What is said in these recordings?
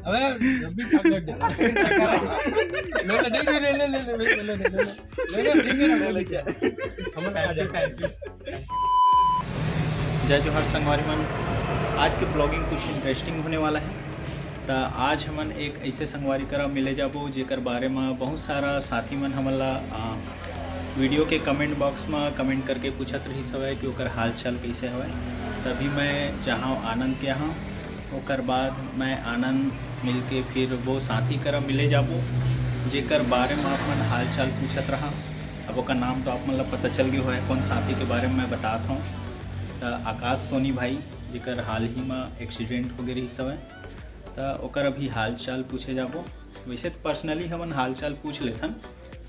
अबे जब भी चॉकलेट दे ले ले ले ले ले ले ले ले ले जय जोहर संगवारी मन। आज के ब्लॉगिंग कुछ इंटरेस्टिंग होने वाला है। तो आज हमन एक ऐसे संगवारी करा मिले जाबो जेकर बारे में बहुत सारा साथी मन हमला वीडियो के कमेंट बॉक्स में कमेंट करके पूछत रही सवै कि ओकर हाल चाल कैसे हवै। तभी मैं जहाँ आनंद के यहाँ ओकर बाद मैं आनंद मिल के फिर वो साथी करा मिले जाबो जेकर बारे में आप मन हाल चाल पूछत रहा। अब ओकर नाम तो आप मन ला पता चल गया है कौन साथी के बारे में मैं बताता हूँ। तो आकाश सोनी भाई जेकर हाल ही में एक्सीडेंट हो गई सवै, तो ओकर अभी हाल चाल पूछे जाबो। वैसे तो पर्सनली हमन हाल चाल पूछ लेथन,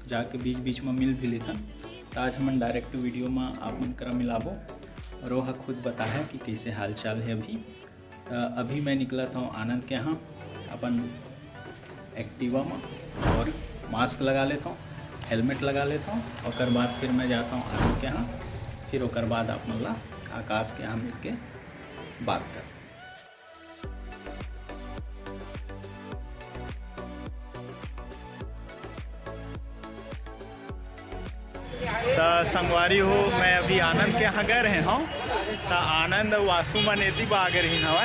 जाके बीच बीच में मिल भी लेथन। तो आज हमन डायरेक्ट वीडियो में आप मन करा मिलाबो और वह खुद बता है कि कैसे हाल चाल है अभी। तो अभी मैं निकला था आनंद के यहाँ अपन एक्टिवा में और मास्क लगा लेता हूँ, हेलमेट लगा लेता हूँ। और बाद फिर मैं जाता हूँ आनंद के यहाँ, फिर ओकर बाद आप मतलब आकाश के यहाँ मिल के बात कर। तो संगवारी हो मैं अभी आनंद के यहाँ गए रहे हूँ। तो आनंद वासु मनेती बा आगे रही हवा।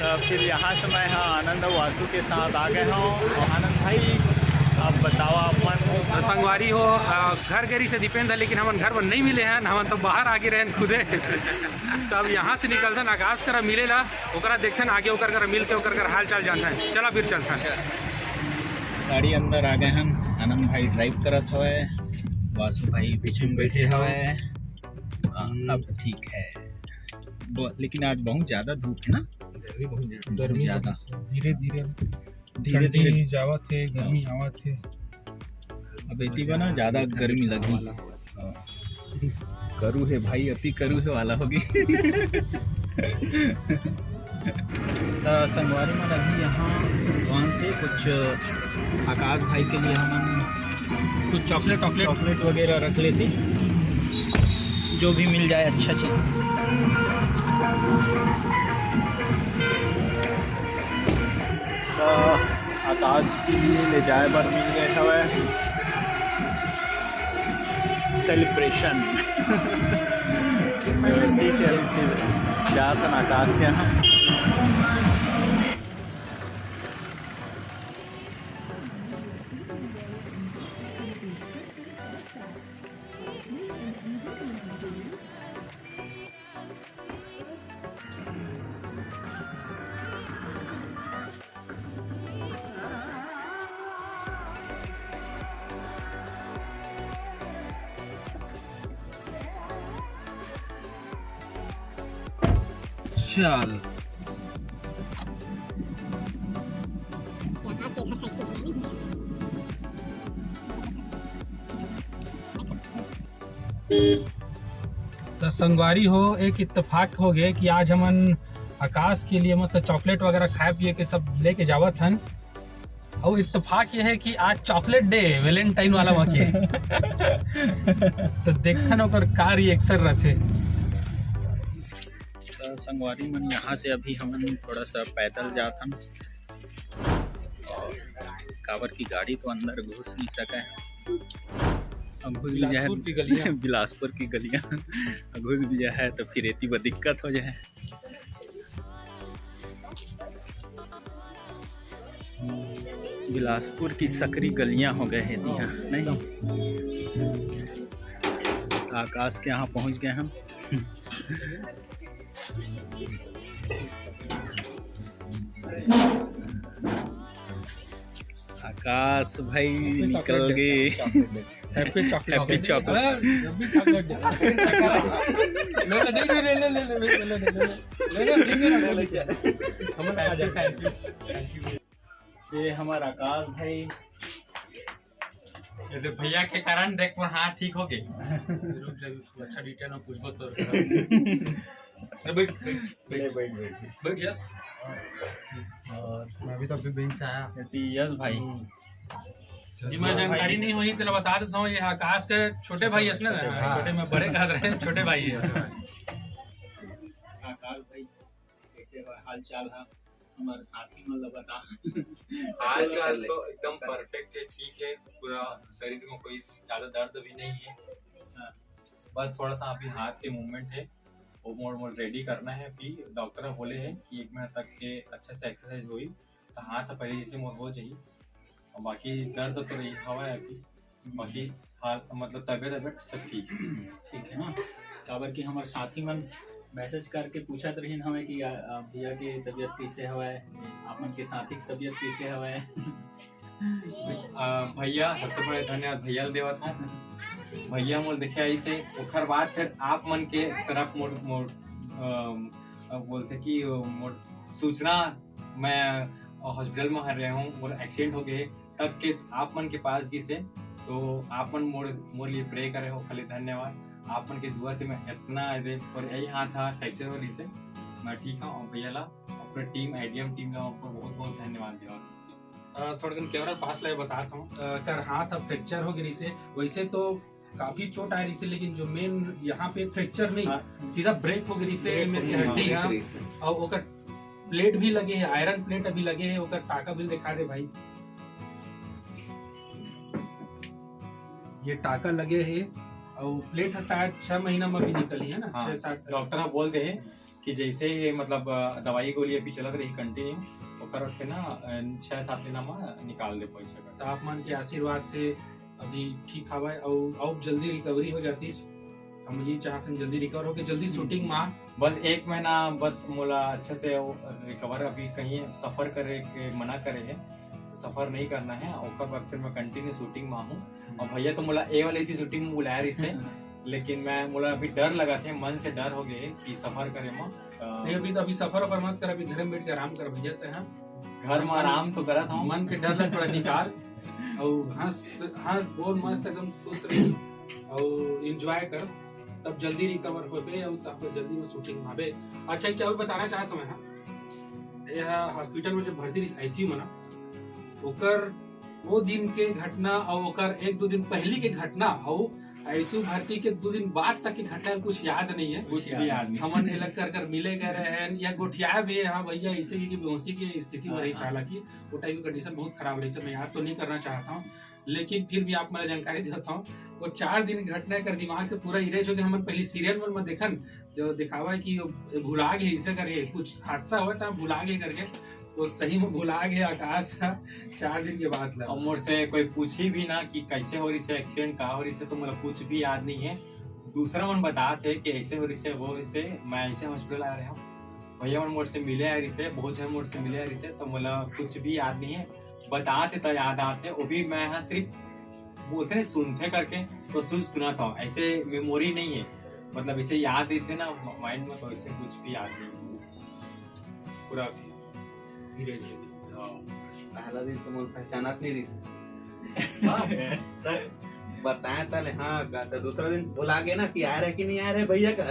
तो फिर यहाँ से मैं यहाँ आनंद वासु के साथ आ गए हूँ। और आनंद भाई आप बताओ अपन संगवारी हो घर गरी से दीपेंद्र, लेकिन हमन घर में नहीं मिले हैं, हमन तो बाहर आगे रहे खुदे। तो अब यहाँ से निकलते आकाश करा मिलेला, ओकरा देखते आगे ओकर करा मिल के ओकर कर हाल चाल जानते हैं। चला फिर चलता है। गाड़ी अंदर आ गए हम। आनंद भाई ड्राइव करत हवे, वासु भाई पीछे में बैठे हवे। अब ठीक है, लेकिन आज बहुत ज़्यादा धूप है ना, गर्मी ज़्यादा। धीरे धीरे जावत है, गर्मी आवत है। अब इतनी बना ज़्यादा गर्मी लगी करू है भाई, अति करू है वाला होगी। तो संगवारी में अभी यहाँ दुकान से कुछ आकाश भाई के लिए हम कुछ चॉकलेट वगैरह रख लेते, जो भी मिल जाए अच्छा चीज। तो आकाश के लिए ले जाए बार मिल गए हवे सेलिब्रेशन। ठीक है, फिर जाता आकाश के यहाँ। चल तो संगवारी हो एक इत्तेफाक हो गए कि आज हमन आकाश के लिए मस्त चॉकलेट वगैरह खाए पिए के सब लेके जावत हन। और इत्तेफाक ये है कि आज चॉकलेट डे वैलेंटाइन वाला मौके। तो देखन ओकर का रिएक्शन रहते। संगवारी मन यहाँ से अभी हम थोड़ा सा पैदल जात हन। कावर की गाड़ी तो अंदर घुस नहीं सका। अब घुस भी जाए बिलासपुर की गलियाँ घुस भी जाए तो फिर इतनी दिक्कत हो जाए। बिलासपुर की सकरी गलियाँ हो गए हैं यहाँ नहीं। आकाश के यहाँ पहुँच गए हम। आकाश भाई निकल गए। हैप्पी चॉकलेट चॉकलेट ये हमारा आकाश भाई तो भैया के कारण देख पर हाँ ठीक हो गई। अच्छा डिटेल में पूछबो तो बैठ यस। और मैं भी तो अभी बैंक से आया। यस भाई जी मैं जानकारी नहीं हुई तो बता देता हूँ। ये आकाश के छोटे भाई है ना, छोटे में बड़े कह रहे हैं, छोटे भाई है। आकाश भाई कैसे हाल चाल है? हमारे साथी मन ला बता। हाल चाल तो एकदम परफेक्ट है, ठीक है, पूरा शरीर में कोई ज्यादा दर्द भी नहीं है। हाँ, बस थोड़ा सा अभी हाथ के मूवमेंट है, वो मोड़ रेडी करना है। अभी डॉक्टर बोले हैं कि 1 महीना तक के अच्छे से एक्सरसाइज हुई तो हाथ पहले जैसे मोड़ हो जाए, और बाकी दर्द तो रही हवा है अभी, बाकी हाथ मतलब तबियत सब ठीक है ना। काबर कि हमारे साथी मन मैसेज करके पूछत रहीन हमें कि भैया के तबीयत कैसे हवे, आपन के साथी की तबीयत कैसे हवे। भैया सबसे बड़े धन्यवाद भैया देवा था। भैया मोल देखे ऐसे ओखर बाद फिर आप मन के तरफ मोड़ बोलते कि मोड़ सूचना मैं हॉस्पिटल में हर रहा हूँ, मोर एक्सीडेंट हो गए तब के आप मन के पास गई से, तो आप मन मोर लिए प्रे करे हो, खाली धन्यवाद। आप मन के दुआ से मैं इतना और यही हाथ था फ्रैक्चर हो रही से मैं ठीक हूँ। और भैया ला अपने टीम आईडीएम टीम ला बहुत बहुत धन्यवाद देवा। थोड़ा कैमरा पास लाए बताता हूँ। कर हाथ अब फ्रैक्चर हो गई से, वैसे तो काफी चोट आ रही से, लेकिन जो मेन यहाँ पे फ्रैक्चर नहीं, सीधा ब्रेक हो गई से मेरी हड्डी है। और ओकर प्लेट भी लगे है, आयरन प्लेट अभी लगे है, ओकर टाका बिल दिखा दे भाई। ये टाका लगे है और प्लेट शायद 6 महीना में भी निकली है ना। हाँ, 6-7 डॉक्टर बोलते हैं कि जैसे मतलब दवाई गोली अभी चलत रही कंटिन्यू, ओकर के ना 6-7 महीना में निकाल दे पैसा। तो आप मान के आशीर्वाद से अभी ठीक हवा और जल्दी रिकवरी हो जाती। हम ये चाहते हैं जल्दी रिकवर होके जल्दी शूटिंग में। बस 1 महीना बस मोला अच्छे से रिकवर, अभी कहीं सफर करे के मना करे है, सफर नहीं करना है। और बाद फिर मैं कंटिन्यू शूटिंग में हूँ। और भैया तो मोला ए वाली थी शूटिंग में बुलाया रही से, लेकिन मैं मोला अभी डर लगा थे, मन से डर हो गए कि सफर करे में। नहीं अभी सफर पर मत कर, अभी घर में बैठ के आराम कर भैया। तो घर में आराम तो करत हूँ, मन के डर लग थोड़ा निकाल और हंस बोल मस्त एकदम खुश रही और एंजॉय कर, तब जल्दी रिकवर हो गए और तब जल्दी में शूटिंग में आवे। अच्छा एक और बताना चाहता हूँ मैं, यह हॉस्पिटल में जब भर्ती रही आईसीयू में ना, ओकर वो दिन के घटना और ओकर 1-2 दिन पहले के घटना और आईसीयू भर्ती के 2 दिन बाद तक की घटना कुछ याद नहीं है। कुछ भी याद नहीं। हमन अलग कर मिले गए रहे या गोठिया भी। हाँ भैया ऐसे की बेहोशी की स्थिति में रही, हालांकि वो टाइम की कंडीशन बहुत खराब रही से मैं याद तो नहीं करना चाहता हूँ, लेकिन फिर भी आप मैं जानकारी देता हूँ। वो 4 दिन घटना कर दिमाग से पूरा इरेज हो गया। हमन पहले सीरियल में देखन जो दिखावा है कि भुला गए इसे करके, कुछ हादसा हुआ था भुला गए करके, वो सही में भुला गया आकाश 4 दिन के बाद लगा। और मोर से कोई पूछी भी ना कि कैसे हो रही से एक्सीडेंट कहाँ हो रही से, तो मतलब कुछ भी याद नहीं है। दूसरा मन बताते कि ऐसे हो रही से वो रही से, मैं ऐसे हॉस्पिटल आ रहा हूँ, भैया मोर से मिले आ रही से, बहुत जन मोर से मिले आ रही से, तो मतलब कुछ भी याद नहीं है। बताते तो याद आते, वो भी मैं यहाँ सिर्फ बोलते ना सुनते करके तो सुना था, ऐसे मेमोरी नहीं है, मतलब इसे याद देते ना माइंड में, तो ऐसे कुछ भी याद नहीं पूरा इरेज। पहला दिन तो मुझे पहचानत नहीं रही बताया तले। हाँ तो दूसरा दिन बुला के ना कि आ रहे कि नहीं आ रहे भैया का।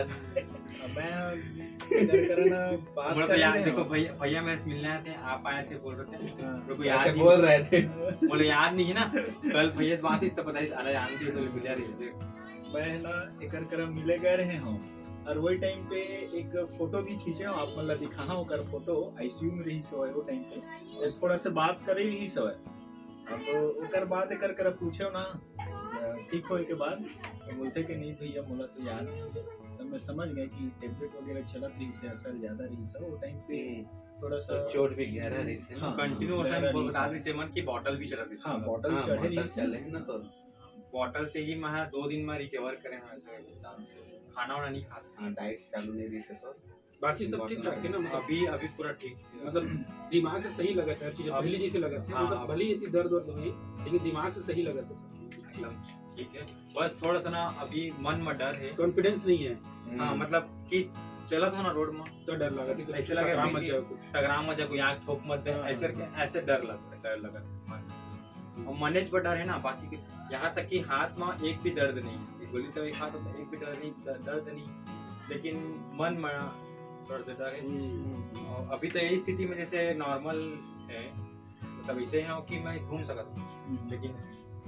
देखो भैया मेरे से मिलने आए थे, आप आए थे, बोल रहे थे याद बोल रहे थे, बोले याद नहीं है ना, कल भैया से बात तो पता है जानती है, तो मिला रही से मैं ना एकर कर मिले गए रहे हूँ। और वही टाइम पे एक फोटो भी खींचे हो, आप मतलब दिखाना होकर फोटो आईसीयू में रही सो वो टाइम पे थोड़ा सा बात करे रही सो। अब ओकर बाद एकर कर पूछे ना ठीक होए के बाद, तो बोलते कि नहीं भैया मोला तो याद नहीं है। तब मैं समझ गए कि टेबलेट वगैरह चलत रही से असर ज्यादा रही सो वो टाइम पे, थोड़ा सा चोट भी गहरा रही से। हाँ, कंटिन्यू बता दी से मन की बॉटल भी चला रही। हाँ बॉटल चढ़े रही चले ना, तो बॉटल से ही मैं 2 दिन में रिकवर करे हैं, खाना वाना नहीं खाता। हाँ डाइट चालू नहीं रही से, तो बाकी सब ठीक ठाक है ना। अभी पूरा ठीक, मतलब दिमाग से सही लगा था चीजें, पहले जैसे लगा था, मतलब भले ही इतनी दर्द हुई लेकिन दिमाग से सही लगा था एकदम ठीक है। बस थोड़ा सा ना अभी मन में डर है, कॉन्फिडेंस नहीं है। हाँ मतलब कि चला था ना रोड में तो डर लगा था, ऐसे लगा टकरा मत जाए कुछ, टकरा मत जाए, कोई आँख ठोक मत दे, ऐसे डर लगा। और मैनेज पर डर है ना, बाकी यहाँ तक कि हाथ में एक भी दर्द नहीं, गोली तो एक हाथ एक भी दर्द नहीं, लेकिन मन में डर है। और अभी तो यही स्थिति में जैसे नॉर्मल है, मतलब ऐसे है कि मैं घूम सकता हूँ, लेकिन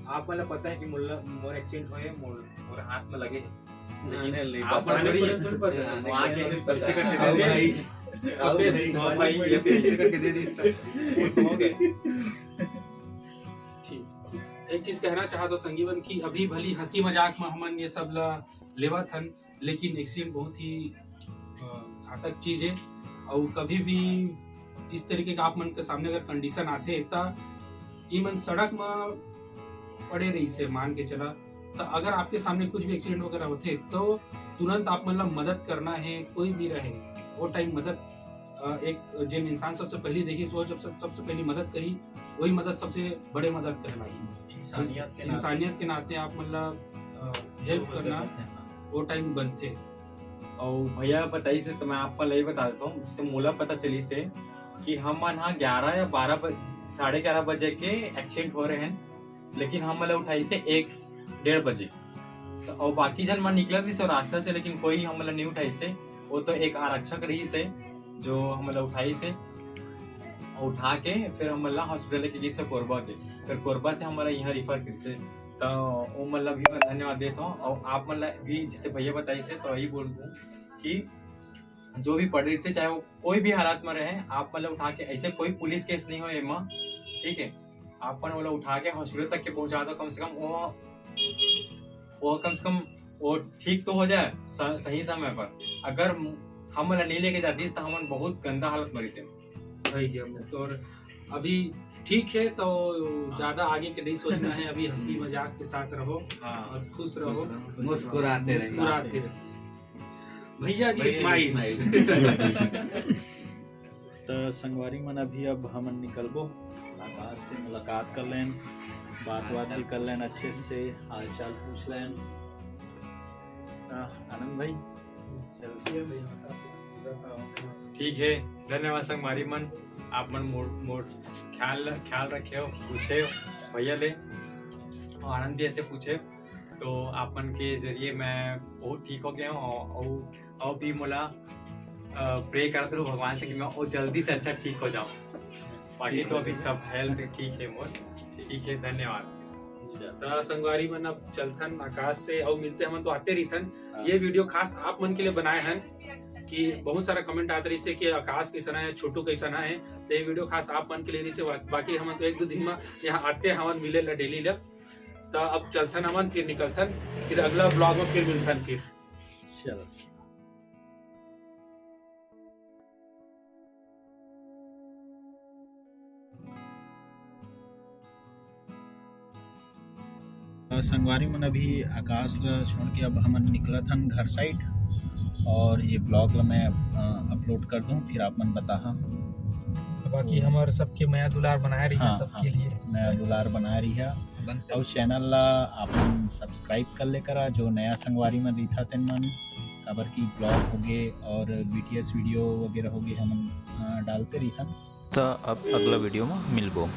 आप मतलब पता है कि मोर एक्सीडेंट हुए, मोर हाथ में लगे, लेकिन आप हाँ भाई ये फिर ऐसे करके दे दी इसका हो गए। ठीक एक चीज कहना चाहता संजीवन की अभी भली हंसी मजाक में हमन ये सब लेवा थन, लेकिन एक्सीडेंट बहुत ही घातक चीज है। और कभी भी इस तरीके का आप मन के सामने अगर कंडीशन आते तो मन सड़क में पड़े रही से मान के चला, तो अगर आपके सामने कुछ भी एक्सीडेंट वगैरह होते तो तुरंत आप मतलब मदद करना है, कोई भी रहे वो टाइम मदद एक जिन इंसान सबसे पहले देखी वो जब सबसे पहली मदद करी वही मदद सबसे बड़े मदद कहलाई। इंसानियत के नाते आप मतलब हेल्प करना वो टाइम बनते। और भैया बताइए से तो मैं आपको यही बता देता हूँ, जिससे मोला पता चली से कि हम मन हाँ 11 या 11:30 बजे के एक्सीडेंट हो रहे हैं, लेकिन हम मतलब उठाई से 1-1:30 बजे तो और बाकी जन मन निकला थी रास्ता से, लेकिन कोई हम मतलब नहीं उठाई से। वो तो एक आरक्षक रही से जो हम मतलब उठाई से उठा के फिर हम मतलब हॉस्पिटल के से कोरबा के, फिर कोरबा से हमारा यहाँ रिफर कर से। तो वो मतलब भी मैं धन्यवाद देता हूँ। और आप मतलब भी जैसे भैया बताई से तो यही बोल दूँ कि जो भी पढ़ रहे थे चाहे वो कोई भी हालात में रहे, आप मतलब उठा के ऐसे कोई पुलिस केस नहीं हो एमा, ठीक है, आप मतलब उठा के हॉस्पिटल तक के पहुंचा दो, कम से कम वो ठीक तो हो जाए सही समय पर। अगर हम मतलब नहीं लेके जाती तो हम बहुत गंदा हालत में रहते। और अभी ठीक है तो ज्यादा आगे के नहीं सोचना है, अभी हंसी मजाक के साथ रहो और खुश रहो, मुस्कुराते रहो। भैया जी स्माइल। तो संगवारी मन अभी अब हमन निकलबो, आकाश से मुलाकात कर लें, बात भी कर लें, अच्छे से हाल चाल पूछ लें। आनंद भाई ठीक है, धन्यवाद संगवारी मन, आप मन मोड़ ख्याल रखे हो, पूछे हो भैया ले और आनंद भी ऐसे पूछे, तो आपन के जरिए मैं बहुत ठीक हो गया हूँ। और भी मोला प्रे करते रहो भगवान से कि मैं और जल्दी से अच्छा ठीक हो जाऊँ। बाकी तो अभी सब हेल्थ ठीक है मोर, ठीक है, धन्यवाद। संगवारी मन अब चलथन आकाश से और मिलते हम तो आते रहीथन। ये वीडियो खास आप मन के लिए बनाए हैं कि बहुत सारा कमेंट आते रही से कि आकाश कैसा है, छोटू कैसा है, तो ये वीडियो खास आप मन के लिए से। बाकी हम तो 1-2 दिन में यहाँ आते हमन मिले ला डेली ला, तो अब चलथन हमन फिर निकलथन, फिर अगला ब्लॉग में फिर मिलथन फिर। चलो संगवारी मन अभी आकाश ला छोड़ के अब हमन निकला था घर साइड, और ये ब्लॉग ला मैं अपलोड कर दूं, फिर आप मन बता। बाकी हमारे सबके नया दुलार बनाए रही है, सबके लिए नया दुलार बना रही है। और चैनल ला आप सब्सक्राइब कर ले करा, जो नया संगवारी में रही तेन मन खबर की ब्लॉग हो गए और BTS वीडियो वगैरह हो गए हम डालते रही था। तो अब अगला वीडियो में मिलबो।